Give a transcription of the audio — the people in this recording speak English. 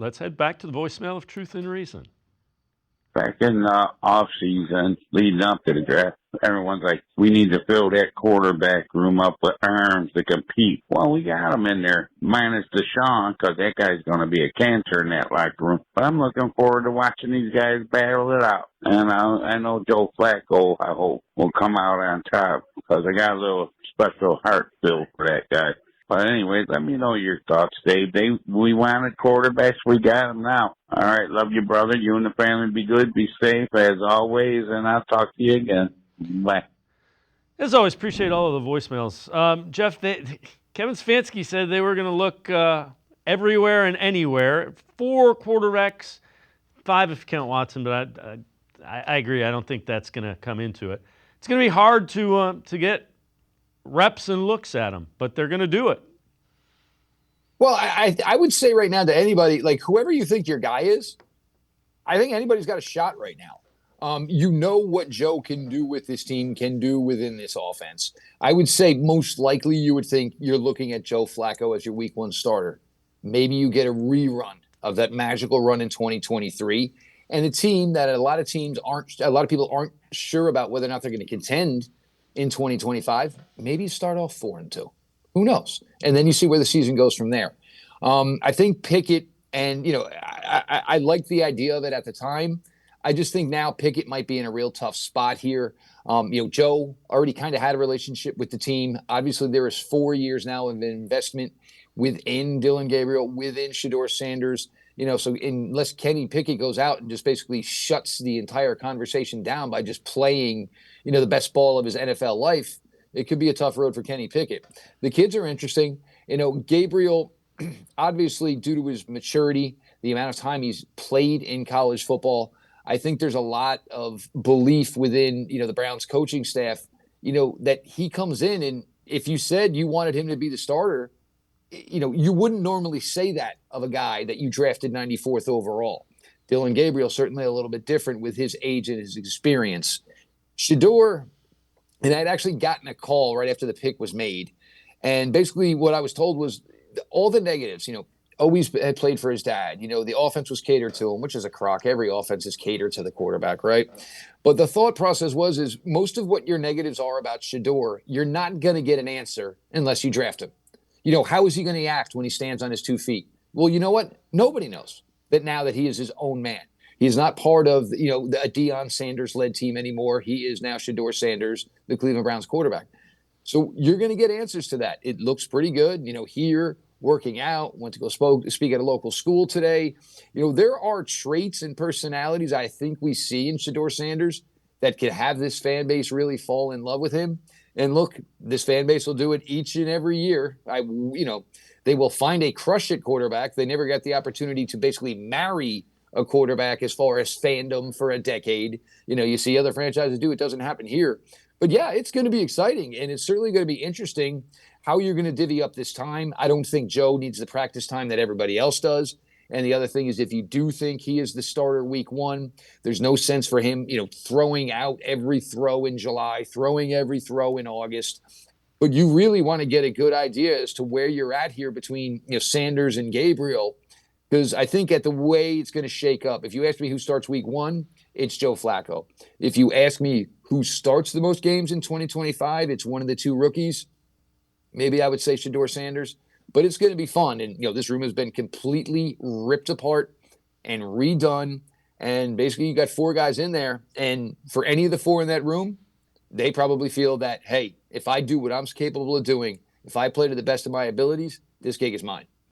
Let's head back to the voicemail of Truth and Reason. Back in the off season, leading up to the draft, everyone's like, we need to fill that quarterback room up with arms to compete. Well, we got them in there, minus Deshaun, because that guy's going to be a cancer in that locker room. But I'm looking forward to watching these guys battle it out. And I know Joe Flacco, I hope, will come out on top, because I got a little special heart filled for that guy. But anyway, let me know your thoughts, Dave. We wanted quarterbacks. We got them now. All right. Love you, brother. You and the family be good. Be safe as always. And I'll talk to you again. Bye. As always, appreciate all of the voicemails. Jeff, Kevin Stefanski said they were going to look everywhere and anywhere. 4 quarterbacks, 5 if you count Watson, but I agree. I don't think that's going to come into it. It's going to be hard to get reps and looks at them, but they're going to do it. Well, I would say right now to anybody, like whoever you think your guy is, I think anybody's got a shot right now. You know what Joe can do with this team, can do within this offense. I would say most likely you would think you're looking at Joe Flacco as your week 1 starter. Maybe you get a rerun of that magical run in 2023. And a team that a lot of people aren't sure about whether or not they're going to contend in 2025, maybe you start off 4-2. Who knows? And then you see where the season goes from there. I think Pickett, and I liked the idea of it at the time. I just think now Pickett might be in a real tough spot here. Joe already kind of had a relationship with the team. Obviously, there is 4 years now of investment within Dillon Gabriel, within Shedeur Sanders. So unless Kenny Pickett goes out and just basically shuts the entire conversation down by just playing, the best ball of his NFL life, it could be a tough road for Kenny Pickett. The kids are interesting. Gabriel, obviously, due to his maturity, the amount of time he's played in college football, I think there's a lot of belief within, the Browns coaching staff, that he comes in, and if you said you wanted him to be the starter, you wouldn't normally say that of a guy that you drafted 94th overall. Dillon Gabriel, certainly a little bit different with his age and his experience. Shedeur, and I'd actually gotten a call right after the pick was made. And basically what I was told was all the negatives, always had played for his dad. The offense was catered to him, which is a crock. Every offense is catered to the quarterback, right? But the thought process is most of what your negatives are about Shedeur, you're not going to get an answer unless you draft him. How is he going to act when he stands on his 2 feet? Well, you know what? Nobody knows that now that he is his own man. He is not part of, a Deion Sanders-led team anymore. He is now Shedeur Sanders, the Cleveland Browns quarterback. So you're going to get answers to that. It looks pretty good. Here, working out, went to go speak at a local school today. There are traits and personalities I think we see in Shedeur Sanders that could have this fan base really fall in love with him. And look, this fan base will do it each and every year. They will find a crush at quarterback. They never got the opportunity to basically marry a quarterback as far as fandom for a decade. You see other franchises do. It doesn't happen here. But yeah, it's going to be exciting, and it's certainly going to be interesting how you're going to divvy up this time. I don't think Joe needs the practice time that everybody else does. And the other thing is, if you do think he is the starter week 1, there's no sense for him, throwing out every throw in July, throwing every throw in August. But you really want to get a good idea as to where you're at here between, Sanders and Gabriel, because I think at the way it's going to shake up, if you ask me who starts week 1, it's Joe Flacco. If you ask me who starts the most games in 2025, it's one of the 2 rookies. Maybe I would say Shedeur Sanders. But it's going to be fun. And, this room has been completely ripped apart and redone. And basically, you got 4 guys in there. And for any of the 4 in that room, they probably feel that, hey, if I do what I'm capable of doing, if I play to the best of my abilities, this gig is mine.